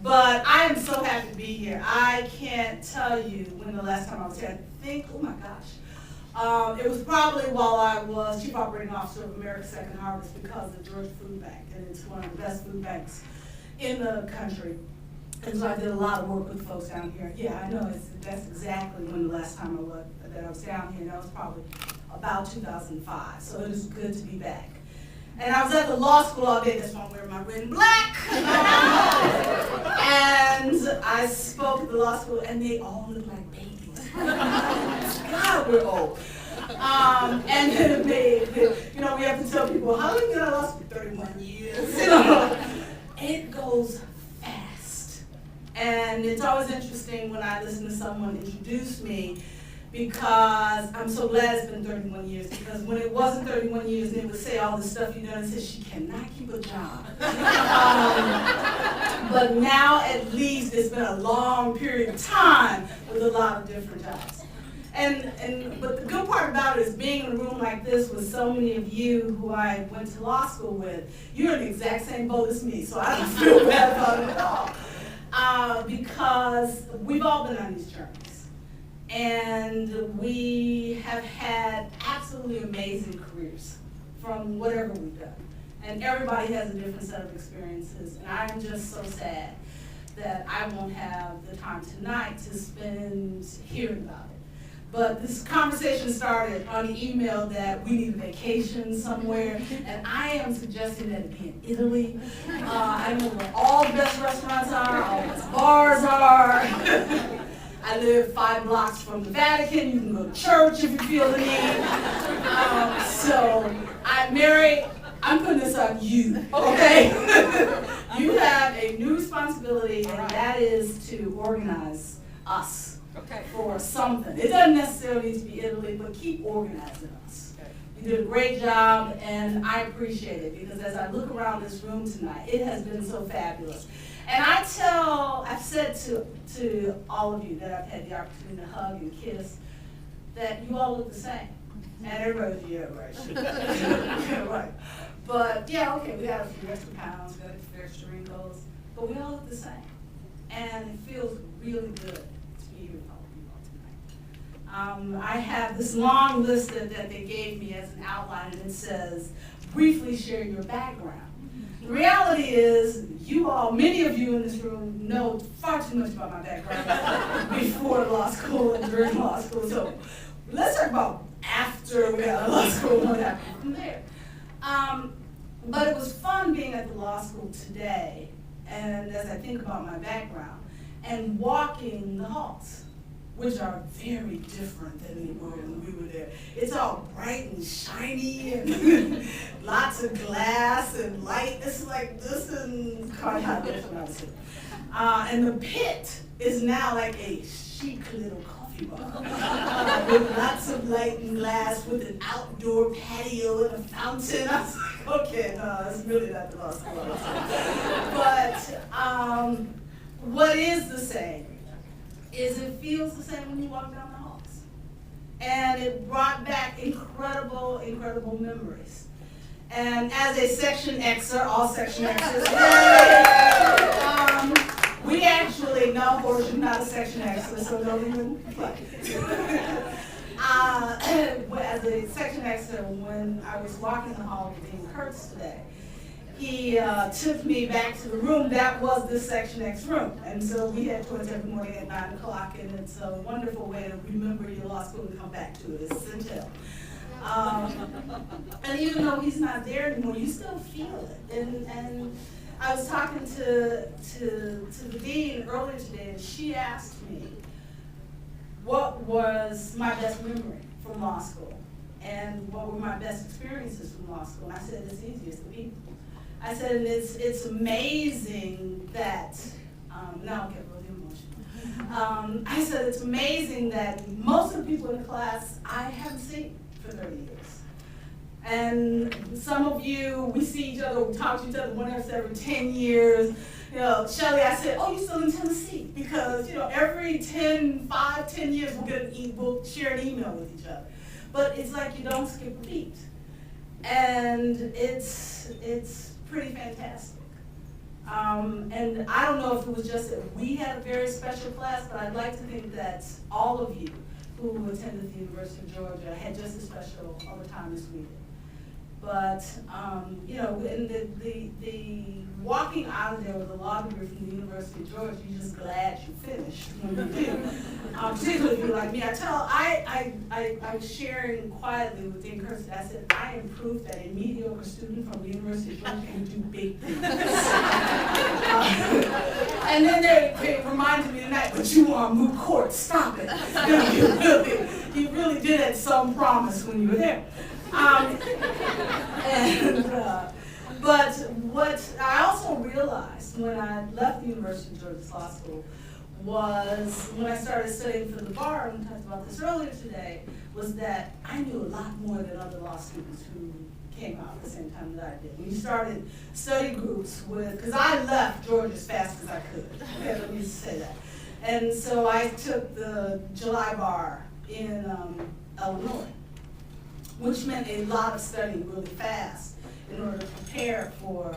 But I am so happy to be here. I can't tell you when the last time I was here. I think, oh my gosh. It was probably while I was Chief Operating Officer of America's Second Harvest because of the Georgia Food Bank, and it's one of the best food banks in the country. And so I did a lot of work with folks down here. Yeah, I know that's exactly when the last time I was down here. That was probably about 2005. So it is good to be back. And I was at the law school all day. That's why I'm wearing my red and black. And I spoke at the law school, and they all look like babies. God, we're old. And then we have to tell people, how long have you been at law school? 31 years. It goes fast. And it's always interesting when I listen to someone introduce me, because I'm so glad it's been 31 years, because when it wasn't 31 years, they would say all this stuff, and say she cannot keep a job. But now at least it's been a long period of time with a lot of different jobs. But the good part about it is being in a room like this with so many of you who I went to law school with, you're in the exact same boat as me, so I don't feel bad about it at all. Because we've all been on these journeys. And we have had absolutely amazing careers from whatever we've done. And everybody has a different set of experiences. And I'm just so sad that I won't have the time tonight to spend hearing about it. But this conversation started on an email that we need a vacation somewhere. And I am suggesting that it be in Italy. I know where all the best restaurants are, all the best bars are. I live 5 blocks from the Vatican. You can go to church if you feel the need. Mary, I'm putting this on you, okay? You have a new responsibility, and that is to organize us for something. It doesn't necessarily need to be Italy, but keep organizing us. You did a great job, and I appreciate it, because as I look around this room tonight, it has been so fabulous. And I've said to all of you that I've had the opportunity to hug and kiss, that you all look the same. And everybody's, yeah, right. Yeah, right. But yeah, okay, we got a few extra pounds, we got a few extra wrinkles, but we all look the same. And it feels really good to be here with all of you all tonight. I have this long list that they gave me as an outline, and it says, briefly share your background. The reality is, many of you in this room know far too much about my background before law school and during law school. So let's talk about after we got out of law school and what happened from there. But it was fun being at the law school today, and as I think about my background, and walking the halls, which are very different than they were when we were there. It's all bright and shiny and lots of glass and light. This is quite how different I was here. And the pit is now like a chic little coffee bar with lots of light and glass, with an outdoor patio and a fountain. I was like, okay, no, it's really not the law school. But what is the same is it feels the same when you walk down the halls. And it brought back incredible, incredible memories. And as a Section Xer, all Section Xers, we actually, no, Horace, you're not a Section Xer, so don't even play. As a Section Xer, when I was walking the hall with Dean Kurtz today, he took me back to the room that was the Section X room. And so we had tours every morning at 9 o'clock, and it's a wonderful way to remember your law school and come back to it. It's Centel. And even though he's not there anymore, you still feel it. And I was talking to the dean earlier today, and she asked me what was my best memory from law school and what were my best experiences from law school. And I said, it's easy, it's the people. I said, and it's amazing that, now I'll get really emotional. I said, it's amazing that most of the people in the class I haven't seen for 30 years. And some of you, we see each other, we talk to each other once every 10 years. You know, Shelly, I said, oh, you still in Tennessee? Because, every 10 years we'll share an email with each other. But it's like you don't skip a beat. And it's pretty fantastic. And I don't know if it was just that we had a very special class, but I'd like to think that all of you who attended the University of Georgia had just as special of a time as we did. But, you know, in the walking out of there with a law degree from the University of Georgia, you're just glad you finished when you do. Particularly if you're like me. I was sharing quietly with Dean Cousin. I said, I am proof that a mediocre student from the University of Georgia can do big things. And then they reminded me tonight, but you are moot court, stop it. You really did have some promise when you were there. But what I also realized when I left the University of Georgia Law School was when I started studying for the bar, and we talked about this earlier today, was that I knew a lot more than other law students who came out at the same time that I did. We started study groups with, because I left Georgia as fast as I could, okay, let me just say that. And so I took the July bar in Illinois, which meant a lot of studying really fast in order to prepare for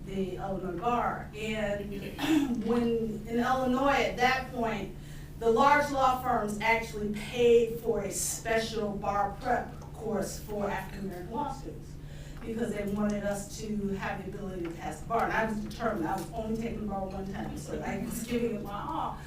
the Illinois bar. And when in Illinois at that point, the large law firms actually paid for a special bar prep course for African American law students because they wanted us to have the ability to pass the bar. And I was determined. I was only taking the bar one time, so I was giving it my all.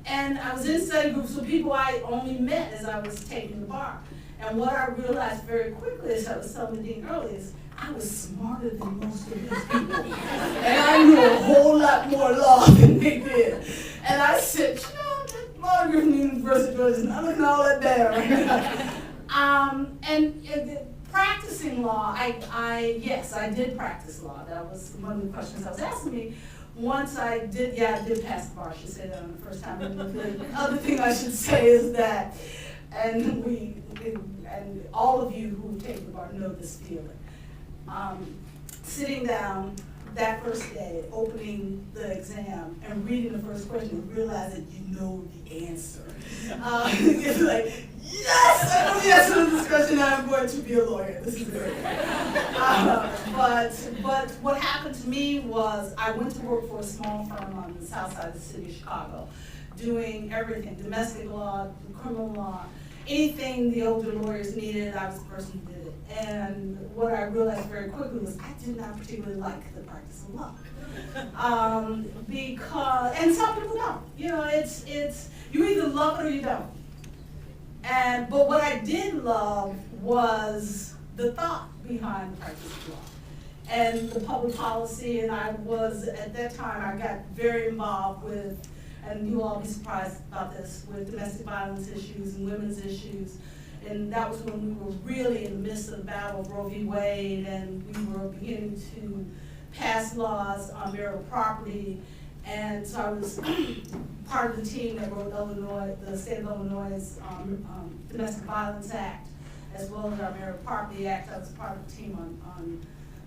And I was in study groups with people I only met as I was taking the bar. And what I realized very quickly, as I was telling Dean earlier, is I was smarter than most of these people. And I knew a whole lot more law than they did. And I said, you know, that law degree from the University of Georgia is not looking all that bad. And practicing law, yes, I did practice law. That was one of the questions I was asking me. Once I did pass the bar. I should say that on the first time. And the other thing I should say is that, and all of you who take the bar know this feeling. Sitting down that first day, opening the exam, and reading the first question, and realizing you know the answer. It's like, yes, I know the answer to this question, I'm going to be a lawyer. This is great. But what happened to me was I went to work for a small firm on the south side of the city of Chicago, doing everything, domestic law, criminal law, anything the older lawyers needed, I was the person who did it. And what I realized very quickly was I did not particularly like the practice of law. And some people don't. You know, it's you either love it or you don't. But what I did love was the thought behind the practice of law and the public policy. And I was, at that time, I got very involved with, and you'll all be surprised about this, with domestic violence issues and women's issues. And that was when we were really in the midst of the battle of Roe v. Wade, and we were beginning to pass laws on marital property. And so I was part of the team that wrote the state of Illinois' Domestic Violence Act, as well as our Marital Property Act. I was part of the team on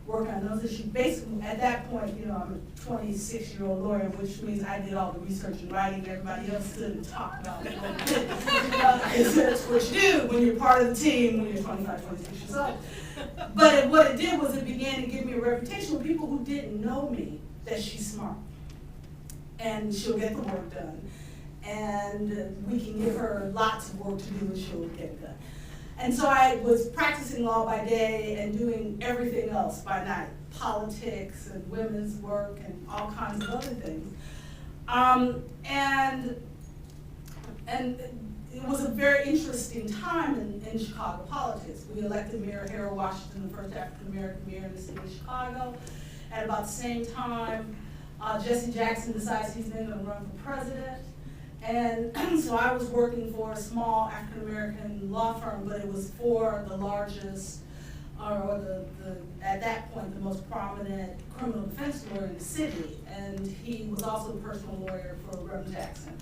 working on those issues. Basically, at that point, you know, I'm a 26-year-old lawyer, which means I did all the research and writing. Everybody else stood and talked about it. That's what you do when you're part of the team when you're 25, 26 years old. But what it did was it began to give me a reputation with people who didn't know me, that she's smart. And she'll get the work done. And we can give her lots of work to do and she'll get it done. And so I was practicing law by day and doing everything else by night, politics and women's work and all kinds of other things. And it was a very interesting time in Chicago politics. We elected Mayor Harold Washington, the first African-American mayor in the city of Chicago. At about the same time, Jesse Jackson decides he's then going to run for president. And so I was working for a small African-American law firm, but it was for the largest, at that point, the most prominent criminal defense lawyer in the city. And he was also the personal lawyer for Reverend Jackson.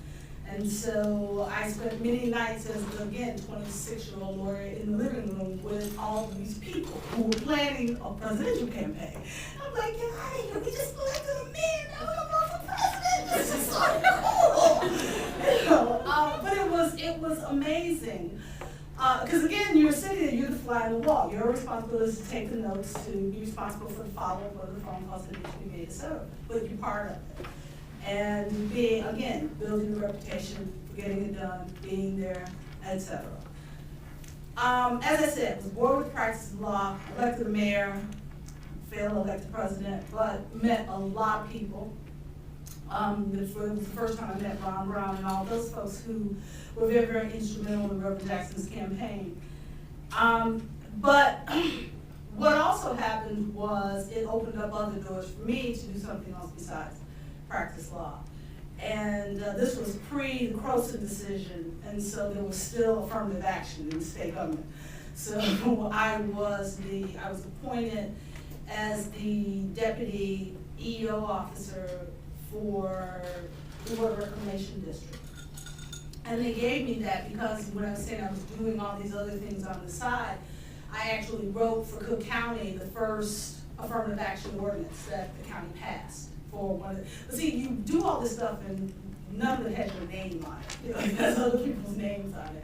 And so I spent many nights as, again, 26-year-old lawyer in the living room with all of these people who were planning a presidential campaign. I'm like, get out of here, we just elected a man, now we're gonna run for president, this is so cool. You know, but it was amazing. Because again, you're sitting there, you're the fly on the wall. Your responsibility is to take the notes, to be responsible for the follow-up, whether the phone calls that need to be made, etc. But you're part of it. And being, again, building the reputation, getting it done, being there, etc. As I said, was bored with practice of law, elected the mayor, failed to elect the president, but met a lot of people. It was the first time I met Ron Brown and all those folks who were very, very instrumental in Reverend Jackson's campaign. But what also happened was it opened up other doors for me to do something else besides practice law. And this was pre the Croson decision, and so there was still affirmative action in the state government. So I was appointed as the deputy EO officer for the Water Reclamation District. And they gave me that because when I was saying I was doing all these other things on the side, I actually wrote for Cook County the first affirmative action ordinance that the county passed for one of the, but see, you do all this stuff and none of it has your name on it. You know, it has other people's names on it.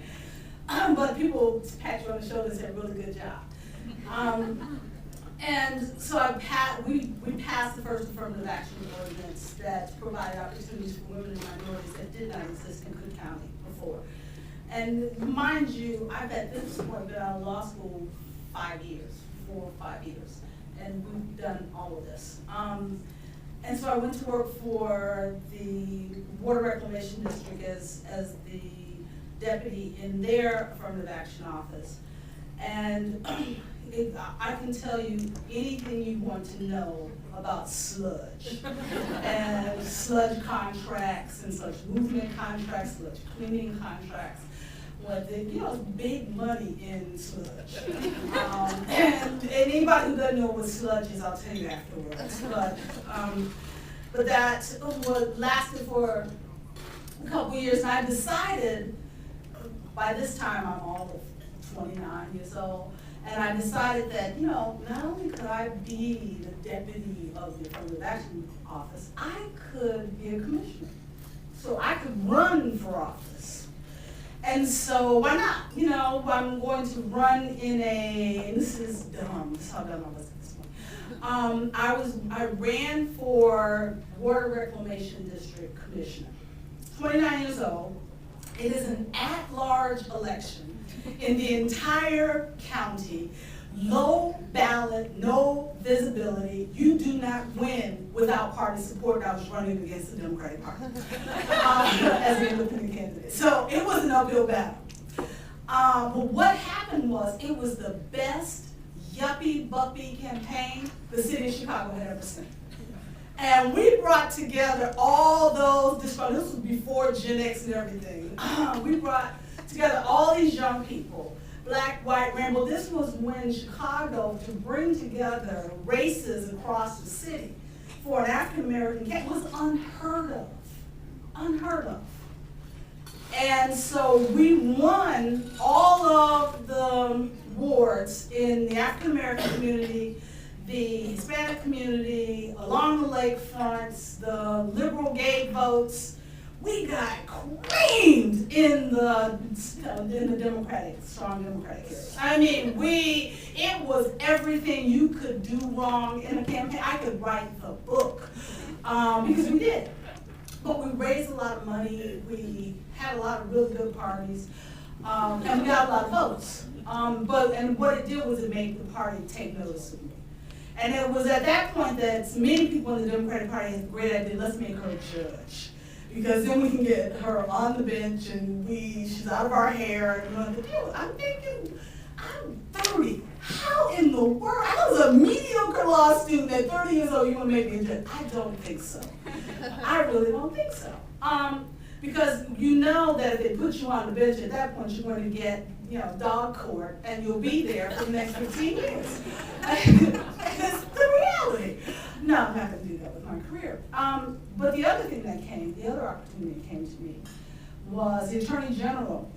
But people pat you on the shoulder and say, really good job. And so we passed the first affirmative action ordinance that provided opportunities for women and minorities that did not exist in Cook County before. And mind you, I've at this point been out of law school 4 or 5 years, and we've done all of this. And so I went to work for the Water Reclamation District as the deputy in their affirmative action office. And I can tell you anything you want to know about sludge and sludge contracts and sludge movement contracts, sludge cleaning contracts. Well, it's big money in sludge. And anybody who doesn't know what sludge is, I'll tell you afterwards. But that lasted for a couple years, and I decided, by this time I'm all of 29 years old, and I decided that, not only could I be the deputy of the affirmative action office, I could be a commissioner. So I could run for office. And so why not? I'm going to run in and this is dumb, this is how dumb I was at this point. I ran for Water Reclamation District Commissioner. 29 years old. It is an at-large election in the entire county. Low ballot, no visibility. You do not win without party support. I was running against the Democratic Party as an independent candidate. So it was an uphill battle. But what happened was it was the best yuppie-buppie campaign the city of Chicago had ever seen. And we brought together all those, this was before Gen X and everything. We brought together all these young people, black, white, rainbow. This was when Chicago, to bring together races across the city for an African-American candidate was unheard of, unheard of. And so we won all of the wards in the African-American community, the Hispanic community, along the lakefronts, the liberal gay votes. We got creamed in the Democratic, strong Democratic area. I mean, it was everything you could do wrong in a campaign. I could write the book, because we did. But we raised a lot of money, we had a lot of really good parties, and we got a lot of votes. And what it did was it made the party take notice of me. And it was at that point that many people in the Democratic Party had a great idea, let's make her a judge. Because then we can get her on the bench and she's out of our hair. And I'm thinking, I'm 30. How in the world? I was a mediocre law student at 30 years old, you want to make me a judge? I don't think so. I really don't think so. Because you know that if they put you on the bench at that point, you're going to get, dog court, and you'll be there for the next 15 years. It's the reality. No, I'm not going to do that with my career. But the other thing that came, the other opportunity that came to me was the Attorney General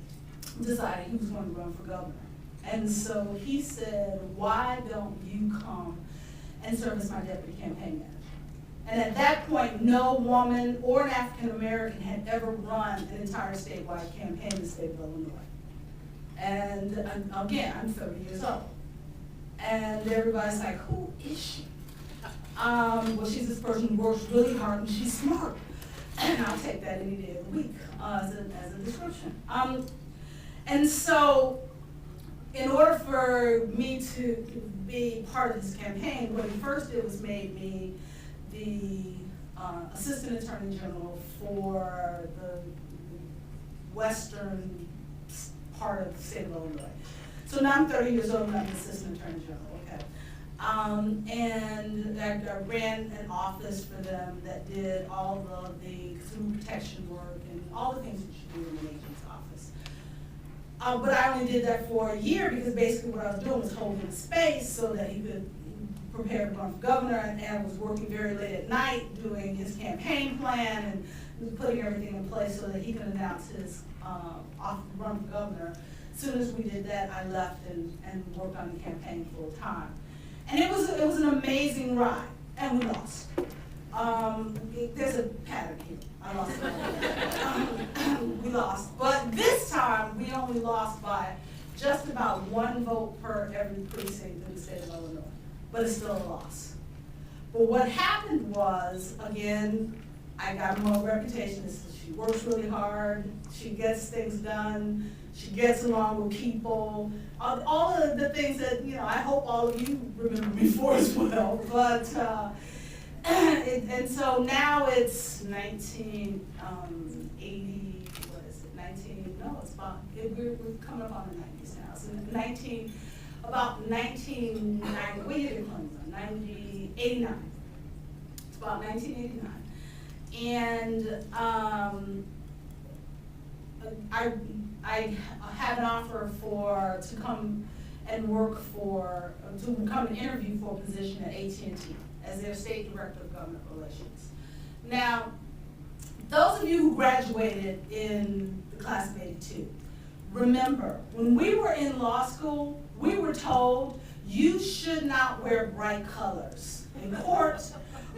decided he was going to run for governor. And so he said, why don't you come and serve as my deputy campaign manager? And at that point, no woman or an African American had ever run an entire statewide campaign in the state of Illinois. And again, I'm 30 years old. And everybody's like, who is she? Well, she's this person who works really hard and she's smart. And I'll take that any day of the week as a description. And so, in order for me to be part of this campaign, what he first did was made me the Assistant Attorney General for the western part of the state of Illinois. So now I'm 30 years old and I'm the Assistant Attorney General, okay? And I ran an office for them that did all of the consumer protection work and all the things that you do in an agent's office. But I only did that for a year because basically what I was doing was holding space so that he could prepare to run for governor, and I was working very late at night doing his campaign plan and putting everything in place so that he could announce his run for governor. As soon as we did that, I left and worked on the campaign full time. And it was an amazing ride, and we lost. There's a pattern here. I lost. We lost. But this time, we only lost by just about 1 vote per every precinct in the state of Illinois. But it's still a loss. But what happened was, again, I got more reputation as she works really hard, she gets things done, she gets along with people, all of the things that, I hope all of you remember me for as well. But, and so now it's 1980, what is it, 19, no, it's about, we're coming up on the 90s now. So about 1990, what year did it come from? 89. It's about 1989. And I had an offer to come and work to come and interview for a position at AT&T as their State Director of Government Relations. Now, those of you who graduated in the class of '82, remember, when we were in law school, we were told you should not wear bright colors in court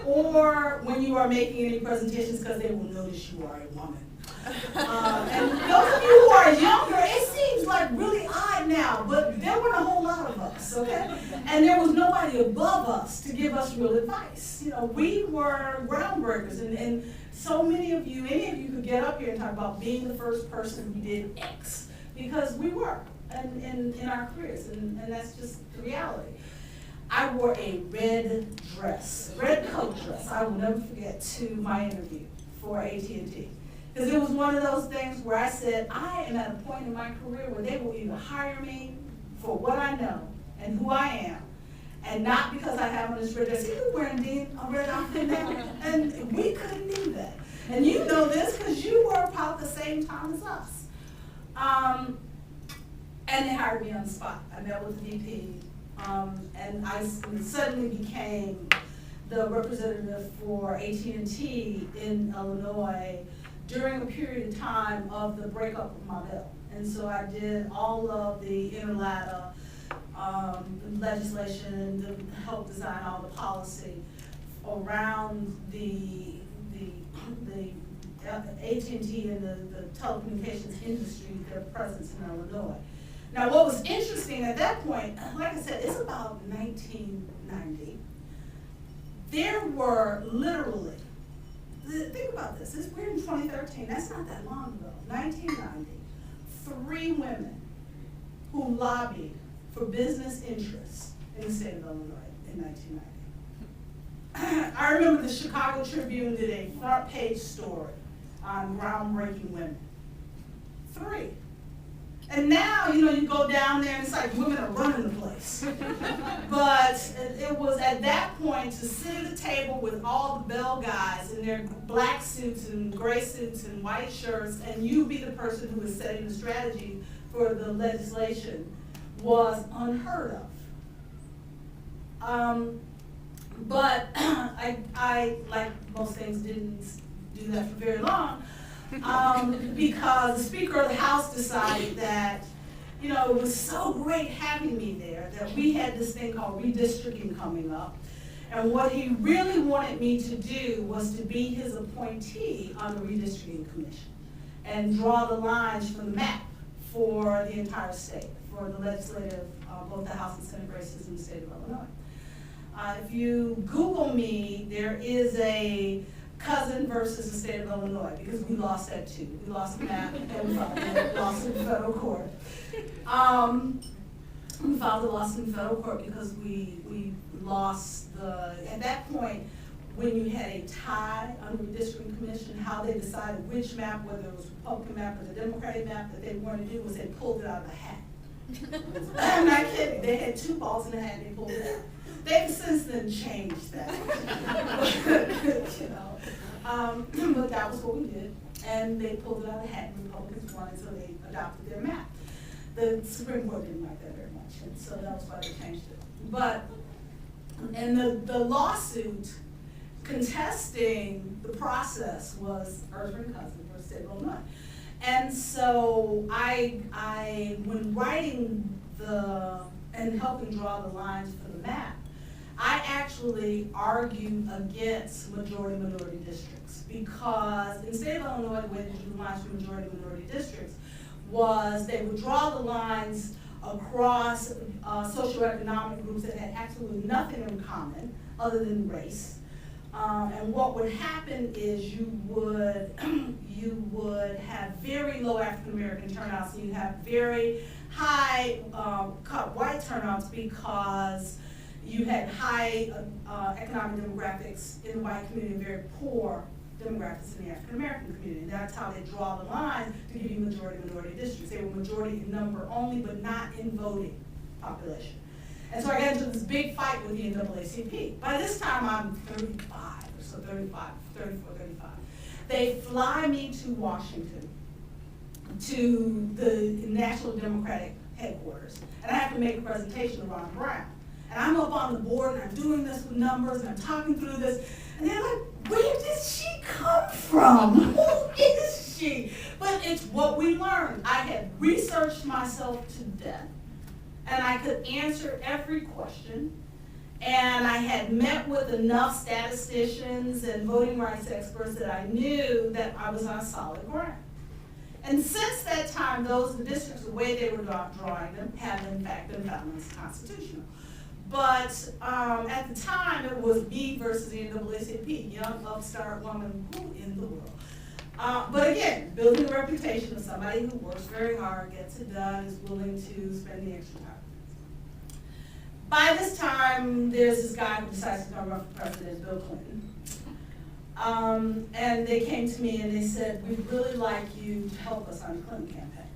or when you are making any presentations because they will notice you are a woman. And those of you who are younger, it seems like really odd now, but there weren't a whole lot of us, okay? And there was nobody above us to give us real advice. We were groundbreakers, and so many of you, any of you could get up here and talk about being the first person who did X, because we were in our careers, and that's just the reality. I wore a red coat dress, I will never forget, to my interview for AT&T. Because it was one of those things where I said, I am at a point in my career where they will either hire me for what I know and who I am, and not because I have on this red dress. You were wearing a red outfit now, and we couldn't do that. And you know this because you were about the same time as us. And they hired me on the spot. I met with the VP, and I suddenly became the representative for AT&T in Illinois during a period of time of the breakup of my bill. And so I did all of the interlata legislation to help design all the policy around the AT&T and the telecommunications industry, their presence in Illinois. Now, what was interesting at that point, like I said, it's about 1990. There were literally, think about this, we're in 2013, that's not that long ago, 1990, 3 women who lobbied for business interests in the state of Illinois in 1990. I remember the Chicago Tribune did a front page story on groundbreaking women. 3. And now, you go down there and it's like women are running the place. But it was at that point to sit at the table with all the bell guys in their black suits and gray suits and white shirts, and you be the person who was setting the strategy for the legislation was unheard of. But I, like most things, didn't do that for very long. Because the Speaker of the House decided that, it was so great having me there that we had this thing called redistricting coming up. And what he really wanted me to do was to be his appointee on the redistricting commission and draw the lines from the map for the entire state, for the legislative, both the House and Senate races in the state of Illinois. If you Google me, there is a Cousin versus the state of Illinois, because we lost that too. We lost the map and we lost it in federal court. We filed a lawsuit in federal court because we lost at that point, when you had a tie under the district commission, how they decided which map, whether it was Republican map or the Democratic map that they wanted to do, was they pulled it out of the hat. I'm not kidding. They had two balls in the hat and they pulled it out. They've since then changed that. But that was what we did. And they pulled it out of the hat and Republicans won, so they adopted their map. The Supreme Court didn't like that very much, and so that was why they changed it. But, and the lawsuit contesting the process was Ertharin Cousin versus state of Illinois. And so when writing and helping draw the lines for the map, I actually argued against majority-minority districts, because in the state of Illinois, the way they drew the lines for majority-minority districts was they would draw the lines across socioeconomic groups that had absolutely nothing in common other than race. And what would happen is you would have very low African American turnouts, and you have very high white turnouts, because you had high economic demographics in the white community and very poor demographics in the African American community. And that's how they draw the line to give you majority-minority districts. They were majority in number only, but not in voting population. And so I got into this big fight with the NAACP. By this time, I'm 35, so 34, 35. They fly me to Washington, to the National Democratic headquarters, and I have to make a presentation to Ron Brown. And I'm up on the board, and I'm doing this with numbers, and I'm talking through this, and they're like, where did she come from? Who is she? But it's what we learned. I had researched myself to death, and I could answer every question, and I had met with enough statisticians and voting rights experts that I knew that I was on solid ground. And since that time, the districts, the way they were drawing them, have in fact been found unconstitutional. But at the time, it was me versus the NAACP, young upstart woman, who in the world? But again, building a reputation of somebody who works very hard, gets it done, is willing to spend the extra time. By this time, there's this guy who decides to come run for president, Bill Clinton. And they came to me and they said, we'd really like you to help us on the Clinton campaign.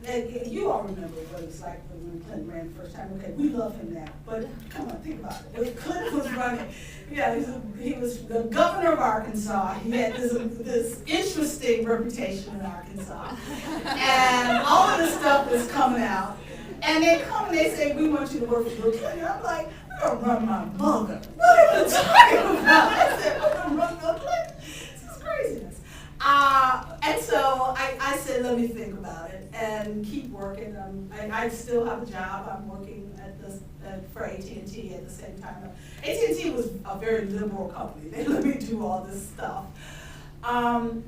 And you all remember what it was like when Clinton ran the first time. Okay, we love him now, but come on, think about it. When Clinton was running, he was the governor of Arkansas. He had this interesting reputation in Arkansas. And all of this stuff was coming out. And they come and they say, we want you to work for Bill Clinton. I'm like, I'm gonna run my mother. What are you talking about? I said, I'm gonna run Bill Clinton. This is craziness. And so I said, let me think about it and keep working. I still have a job. I'm working for AT&T at the same time. AT&T was a very liberal company. They let me do all this stuff. And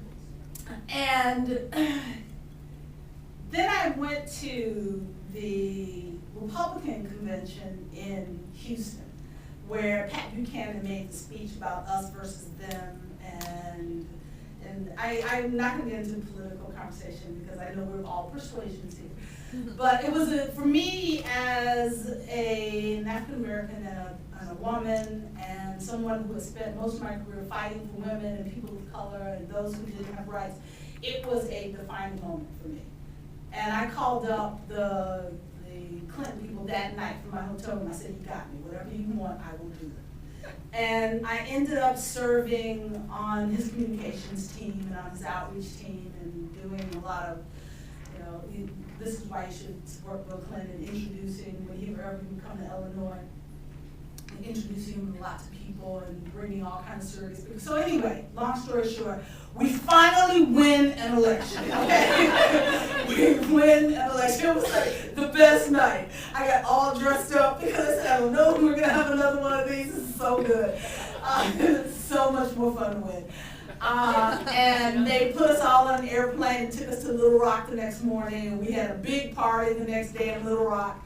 then I went to the Republican convention in Houston, where Pat Buchanan made the speech about us versus them, and I'm not going to get into political conversation because I know we're all persuasions here. But it was, for me, as an African American and a woman, and someone who has spent most of my career fighting for women and people of color and those who didn't have rights, it was a defining moment for me. And I called up the Clinton people that night from my hotel room. I said, you got me. Whatever you want, I will do it. And I ended up serving on his communications team and on his outreach team and doing a lot of, this is why you should support Bill Clinton, introducing, whenever he would come to Illinois, and introducing him to lots of people and bringing all kinds of service. So anyway, long story short, we finally win an election, okay? We win an election. It was like the best night. I got all dressed up because I said, I don't know if we're gonna have another one of these. This is so good. It's so much more fun to win. And they put us all on an airplane and took us to Little Rock the next morning. And we had a big party the next day in Little Rock.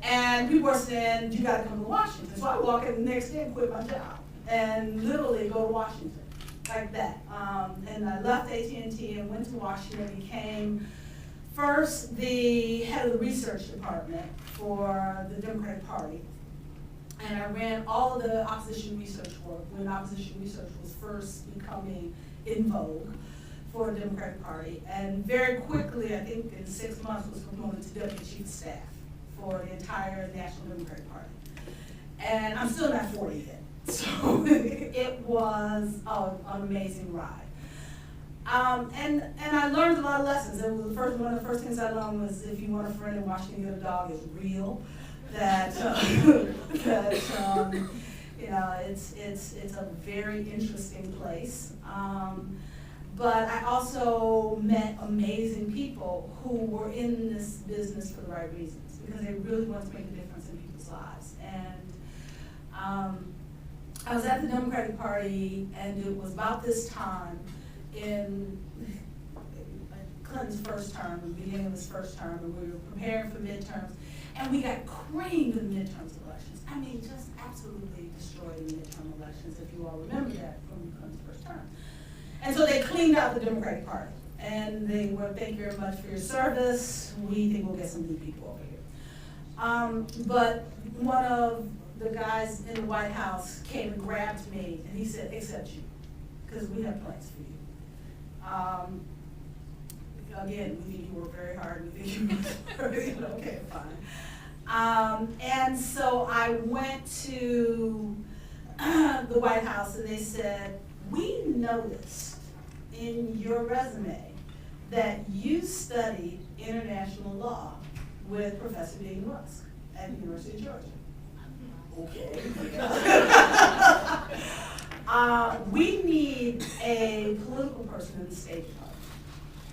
And people were saying, you got to come to Washington. So I walk in the next day and quit my job and literally go to Washington like that. And I left AT&T and went to Washington, became first the head of the research department for the Democratic Party. And I ran all of the opposition research work when opposition research was first becoming in vogue for the Democratic Party. And very quickly, I think in 6 months, was promoted to Deputy Chief of Staff for the entire National Democratic Party. And I'm still not 40 yet. So it was an amazing ride. And I learned a lot of lessons. It was one of the first things I learned was if you want a friend in Washington, your dog is real. That you know, it's a very interesting place. But I also met amazing people who were in this business for the right reasons, because they really wanted to make a difference in people's lives. And I was at the Democratic Party, and it was about this time in Clinton's first term, the beginning of his first term, and we were preparing for midterms, and we got creamed in the midterms elections. I mean, just absolutely destroyed in the midterm elections, if you all remember that from Clinton's first term. And so they cleaned out the Democratic Party, and they were, thank you very much for your service. We think we'll get some new people over here. But one of the guys in the White House came and grabbed me, and he said, except you, because we have plans for you. Again, we think you work very hard, we think you work okay, fine. And so I went to the White House, and they said, we noticed in your resume that you studied international law with Professor Dean Rusk at the University of Georgia. Okay. We need a political person in the State Department,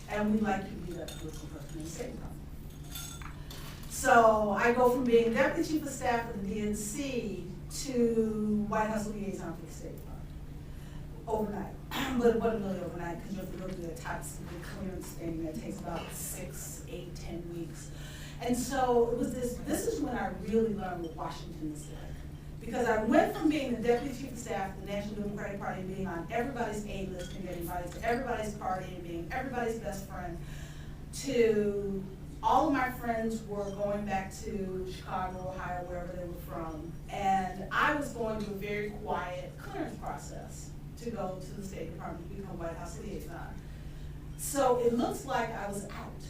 and we'd like you to be that political person in the State Department. So I go from being Deputy Chief of Staff of the DNC to White House liaison for the State Department overnight. But it wasn't really overnight, because you have to go through the top secret clearance thing that takes about 6, 8, 10 weeks. And so it was this is when I really learned what Washington is like. Because I went from being the Deputy Chief of Staff of the National Democratic Party, being on everybody's A list and getting invited to everybody's party and being everybody's best friend, to all of my friends were going back to Chicago, Ohio, wherever they were from. And I was going through a very quiet clearance process to go to the State Department to become White House liaison. So it looks like I was out.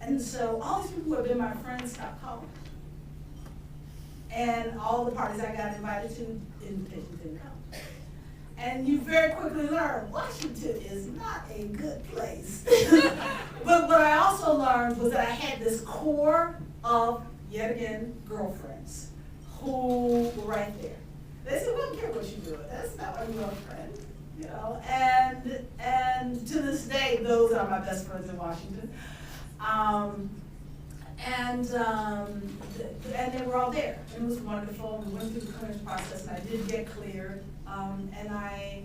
And so all these people who have been my friends stopped calling. And all the parties I got invited to, invitations didn't come. And you very quickly learn Washington is not a good place. But what I also learned was that I had this core of, yet again, girlfriends who were right there. They said, we don't care what you're doing. That's not my girlfriend, you know. And to this day, those are my best friends in Washington. And they were all there. It was wonderful. We went through the clearance process, and I did get cleared. And I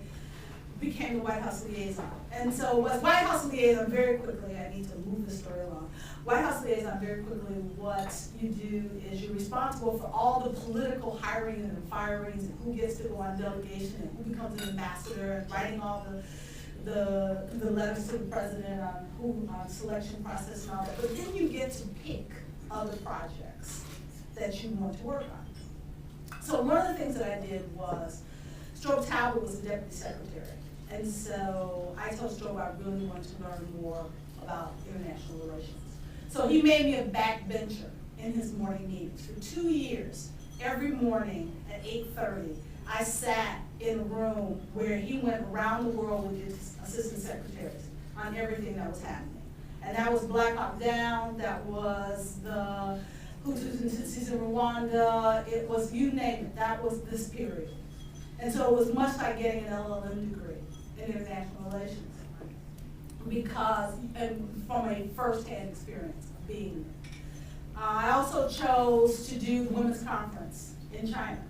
became the White House liaison. And so as White House liaison, very quickly, I need to move the story along. White House liaison, very quickly, what you do is you're responsible for all the political hiring and firings, and who gets to go on delegation, and who becomes an ambassador, and writing all the letters to the president on who selection process and all that. But then you get to pick other projects that you want to work on. So one of the things that I did was, Strobe Talbot was the deputy secretary. And so I told Strobe I really wanted to learn more about international relations. So he made me a backbencher in his morning meetings. For 2 years, every morning at 8:30, I sat in a room where he went around the world with his assistant secretaries on everything that was happening. And that was Black Hawk Down, that was the Hutus and Tutsis in Rwanda, it was, you name it, that was this period. And so it was much like getting an LLM degree in international relations, because, and from a first-hand experience of being there. I also chose to do the Women's Conference in China.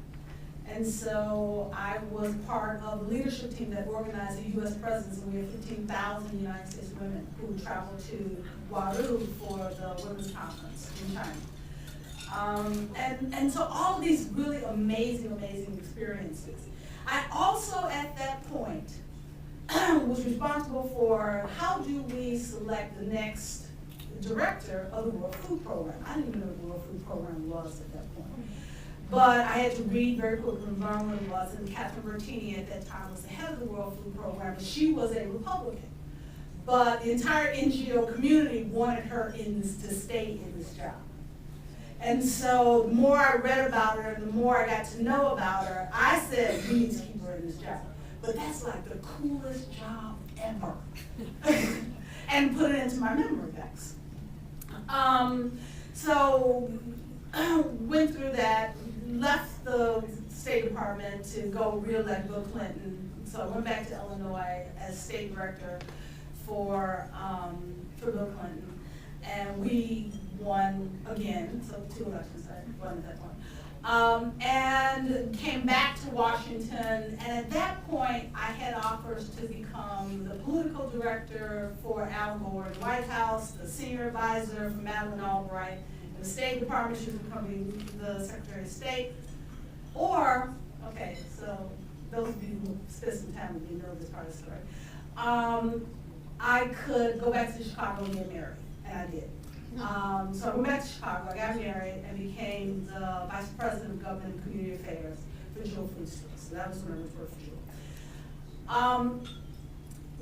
And so I was part of the leadership team that organized the U.S. presence, and we had 15,000 United States women who would travel to Waru for the Women's Conference in China. And so all of these really amazing experiences. I also, at that point, was responsible for how do we select the next director of the World Food Program. I didn't even know what the World Food Program was at that point. But I had to read very quickly and learn what it was, and Catherine Bertini at that time was the head of the World Food Program, and she was a Republican. But the entire NGO community wanted her to stay in this job. And so the more I read about her and the more I got to know about her, I said, we need to keep her in this job. But that's like the coolest job ever. And put it into my memory banks. So went through that, left the State Department to go re-elect Bill Clinton. So I went back to Illinois as State Director for Bill Clinton. And we won again, so 2 elections, I won at that point. And came back to Washington, and at that point, I had offers to become the political director for Al Gore in the White House, the senior advisor for Madeleine Albright in the State Department. She was becoming the Secretary of State. Or, okay, so those of you who spent some time with me know this part of the story. I could go back to Chicago and get married, and I did. So I went back to Chicago, I got married, and became the Vice President of Government and Community Affairs for Jewel Food Stores. So that was when I worked for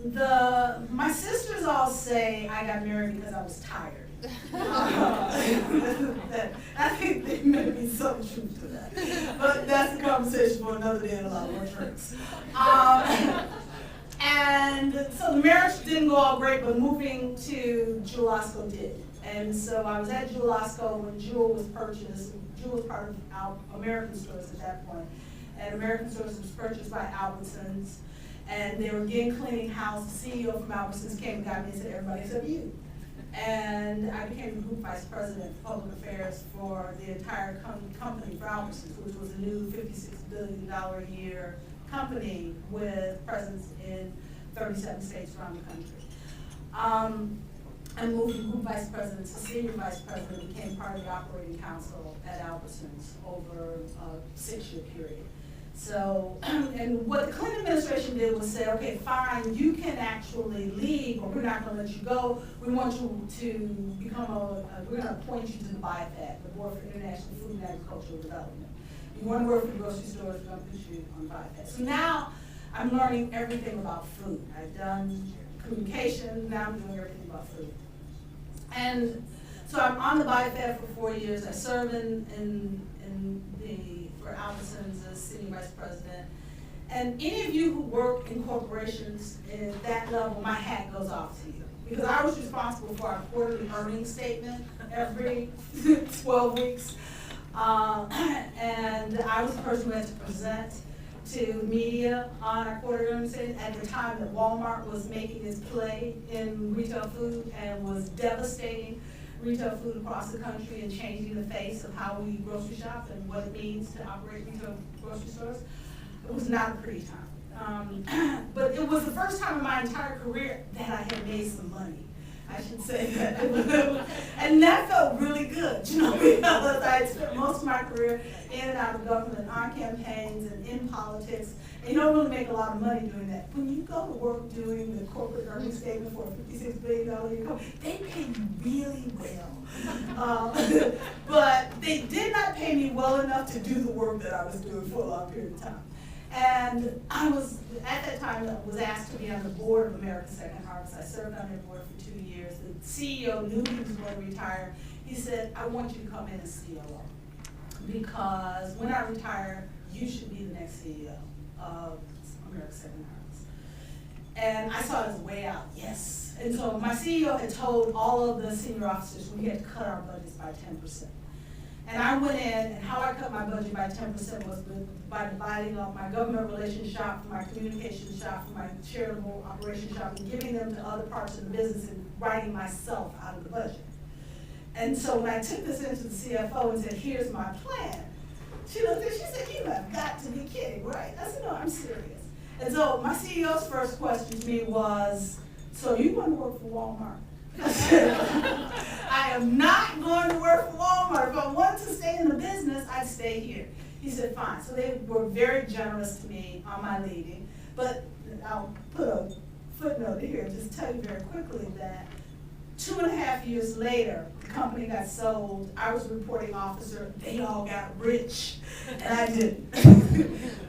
Jewel. My sisters all say I got married because I was tired. I think there may be some truth to that. But that's a conversation for another day and a lot more drinks. And so the marriage didn't go all great, but moving to Jewel Osco did. And so I was at Jewel Osco when Jewel was purchased. Jewel was part of American Stores at that point. And American Stores was purchased by Albertsons. And they were again cleaning house. The CEO from Albertsons came and got me and said, everybody except you. And I became the Group Vice President of Public Affairs for the entire company for Albertsons, which was a new $56 billion a year company with presence in 37 states around the country. I moved from Group Vice President to Senior Vice President, became part of the Operating Council at Albertsons over a 6-year period. So, and what the Clinton administration did was say, okay, fine, you can actually leave, but we're not going to let you go. We want you to become we're going to appoint you to the BIFAD, the Board for International Food and Agricultural Development. You want to work for the grocery stores, we're going to put you on BIFAD. So now I'm learning everything about food. I've done communication, now I'm doing everything about food. And so I'm on the BIFAD for 4 years. I serve for Albertsons as Senior Vice President. And any of you who work in corporations at that level, my hat goes off to you. Because I was responsible for our quarterly earnings statement every 12 weeks. And I was the person who had to present to media on our quarterly earnings statement at the time that Walmart was making its play in retail food and was devastating retail food across the country and changing the face of how we grocery shop and what it means to operate retail grocery stores. It was not a pretty time. But it was the first time in my entire career that I had made some money. I should say that. And that felt really good, you know, because I had spent most of my career in and out of government, on campaigns and in politics. And you don't really make a lot of money doing that. When you go to work doing the corporate earnings statement for a $56 billion income, they pay you really well. But they did not pay me well enough to do the work that I was doing for a long period of time. And I was, at that time, was asked to be on the board of America's Second Harvest. I served on their board for 2 years. The CEO knew he was going to retire. He said, I want you to come in as COO. Because when I retire, you should be the next CEO of America's Second Harvest. And I saw it as a way out, yes. And so my CEO had told all of the senior officers we had to cut our budgets by 10%. And I went in, and how I cut my budget by 10% was by dividing up my government relations shop from my communications shop from my charitable operations shop and giving them to other parts of the business and writing myself out of the budget. And so when I took this into the CFO and said, here's my plan, She looked at me, she said, you have got to be kidding, right? I said, no, I'm serious. And so my CEO's first question to me was, so you want to work for Walmart? I said, I am not going to work for Walmart. If I want to stay in the business, I'd stay here. He said, fine. So they were very generous to me on my leaving. But I'll put a footnote here, just tell you very quickly that 2.5 years later, the company got sold. I was a reporting officer. They all got rich, and I didn't.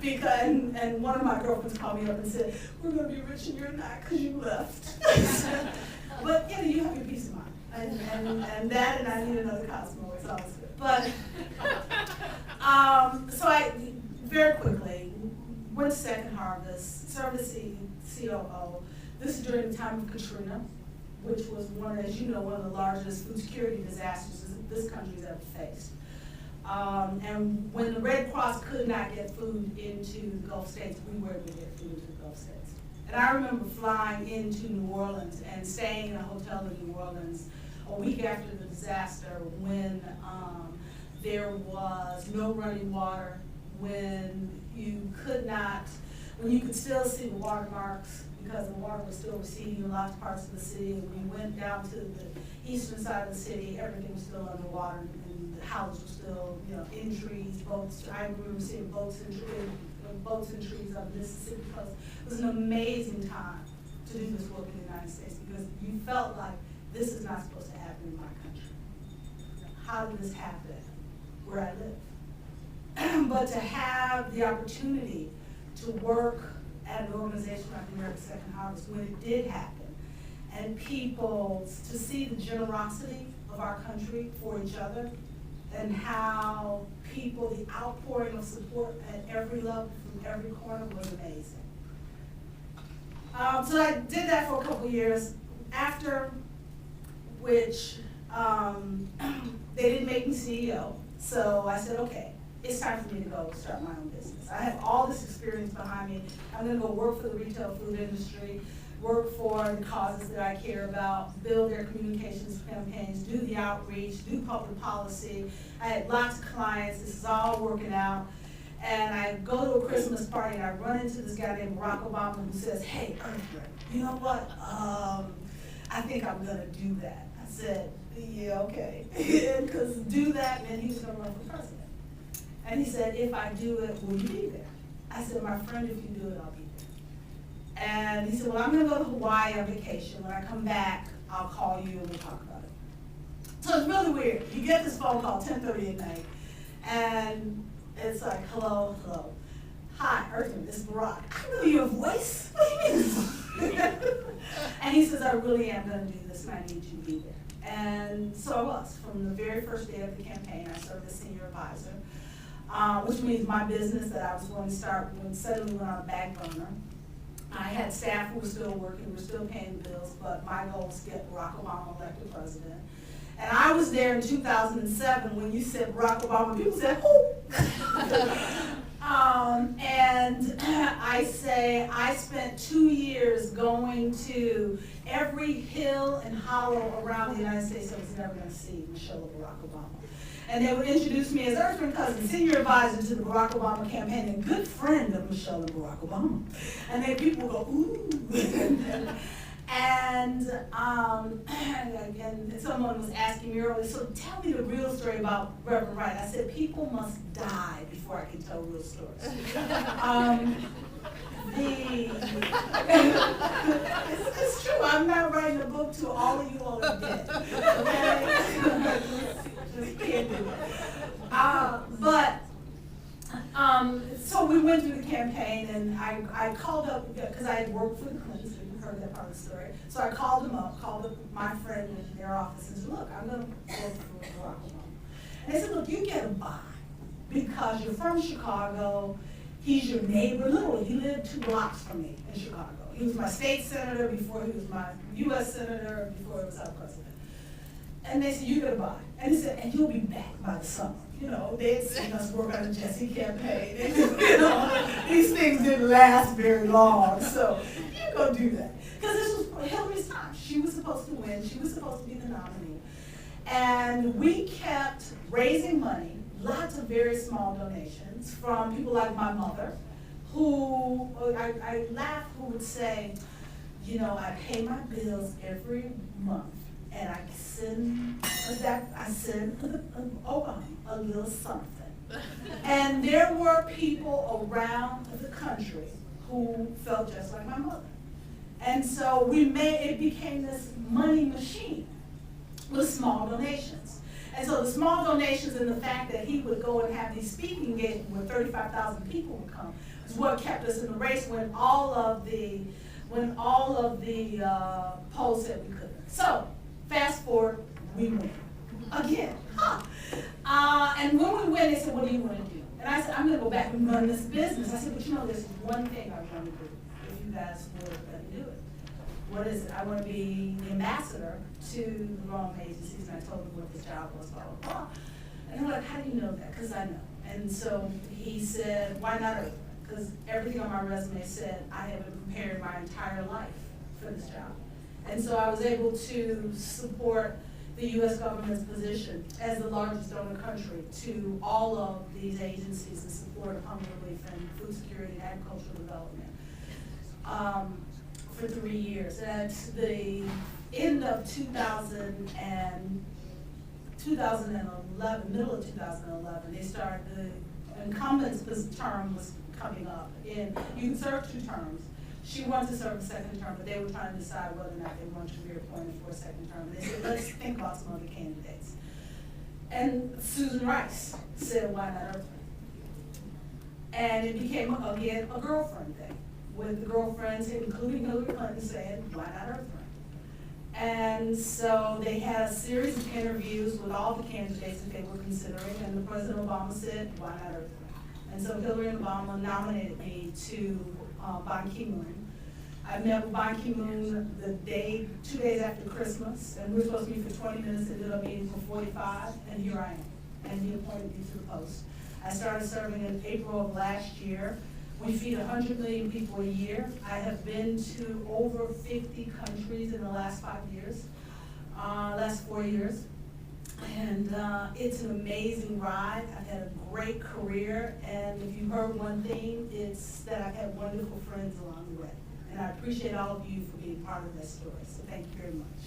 Because, and one of my girlfriends called me up and said, we're going to be rich and you're not because you left. But you have your peace of mind. And that, and I need another Cosmo. It's always good. But, so I very quickly went to Second Harvest, served as COO. This is during the time of Katrina, which was one of the largest food security disasters this country's ever faced. And when the Red Cross could not get food into the Gulf States, we were able to get food into the Gulf States. And I remember flying into New Orleans and staying in a hotel in New Orleans a week after the disaster when there was no running water, when you could still see the watermarks because the water was still receding in lots of parts of the city. And when you went down to the eastern side of the city, everything was still underwater, and the houses were still, in trees, boats. I remember seeing boats and trees on the Mississippi coast. It was an amazing time to do this work in the United States because you felt like this is not supposed to happen in my country. How did this happen where I live? But to have the opportunity to work at an organization like the American Second Harvest when it did happen, and people to see the generosity of our country for each other, and how people, the outpouring of support at every level from every corner was amazing. So I did that for a couple years, after which they didn't make me CEO. So I said, okay, it's time for me to go start my own business. I have all this experience behind me. I'm going to go work for the retail food industry, work for the causes that I care about, build their communications campaigns, do the outreach, do public policy. I had lots of clients. This is all working out. And I go to a Christmas party and I run into this guy named Barack Obama who says, hey, Ertharin, you know what? I think I'm going to do that. I said, yeah, okay. Because do that meant he was going to run for president. And he said, if I do it, will you be there? I said, my friend, if you do it, I'll be there. And he said, well, I'm going to go to Hawaii on vacation. When I come back, I'll call you and we'll talk about it. So it's really weird. You get this phone call 10:30 at night, and it's like, hello. Hi, Ertharin, this is Barack. I know your voice. What do you mean? And he says, I really am going to do this, and I need you to be there. And so I was. From the very first day of the campaign, I served as senior advisor. Which means my business that I was going to start suddenly went on a back burner. I had staff who were still working, were still paying bills, but my goal was to get Barack Obama elected president. And I was there in 2007 when you said Barack Obama, people said, who? And I spent 2 years going to every hill and hollow around the United States I was never going to see Michelle or Barack Obama. And they would introduce me as Ertharin Cousin, senior advisor to the Barack Obama campaign and good friend of Michelle and Barack Obama. And then people would go, ooh. And someone was asking me earlier, so tell me the real story about Reverend Wright. I said, people must die before I can tell real stories. It's true, I'm not writing a book to all of you all are dead. Okay? Just can't do it. So we went through the campaign, and I called up, because I had worked for the Clintons, so you heard that part of the story. So I called them up, called up my friend in their office and said, look, I'm going to work for Barack Obama. And they said, look, you get a buy, because you're from Chicago, he's your neighbor, literally, he lived 2 blocks from me in Chicago. He was my state senator before he was my U.S. senator, before he was our president. And they said, you get a buy. And he said, and you'll be back by the summer. You know, they had seen us work on the Jesse campaign. And, you know, these things didn't last very long. So you go do that. Because this was Hillary's time. She was supposed to win. She was supposed to be the nominee. And we kept raising money, lots of very small donations from people like my mother, who, I laugh, who would say, you know, I pay my bills every month, and I send a little something. And there were people around the country who felt just like my mother. And so it became this money machine with small donations. And so the small donations and the fact that he would go and have these speaking engagements where 35,000 people would come is what kept us in the race when all of the polls said we couldn't. So fast forward, we win again. And when we win, they said, what do you want to do? And I said, I'm going to go back and run this business. I said, but you know, there's one thing I want to do if you guys would let me do it. What is it? I want to be the ambassador to the wrong agencies. And I told them what this job was, blah, blah, blah. And they're like, how do you know that? Because I know. And so he said, why not Ertharin? Because everything on my resume said I have been preparing my entire life for this job. And so I was able to support the U.S. government's position as the largest donor country to all of these agencies in support of hunger relief and food security and agricultural development for 3 years. At the end of 2011, middle of 2011, they started, the incumbent's term was coming up. And you can serve 2 terms. She wanted to serve a second term, but they were trying to decide whether or not they wanted to be appointed for a second term. They said, let's think about some other candidates. And Susan Rice said, why not Ertharin? And it became, again, a girlfriend thing, with the girlfriends, including Hillary Clinton, saying, why not Ertharin? And so they had a series of interviews with all the candidates that they were considering, and the President Obama said, why not Ertharin? And so Hillary and Obama nominated me to Ban Ki-moon. I met with Ban Ki-moon 2 days after Christmas, and we were supposed to meet for 20 minutes, ended up meeting for 45, and here I am. And he appointed me to the post. I started serving in April of last year. We feed 100 million people a year. I have been to over 50 countries in the last 5 years, last 4 years. And it's an amazing ride. I've had a great career, and if you've heard one thing, it's that I've had wonderful friends along the way. And I appreciate all of you for being part of that story, so thank you very much.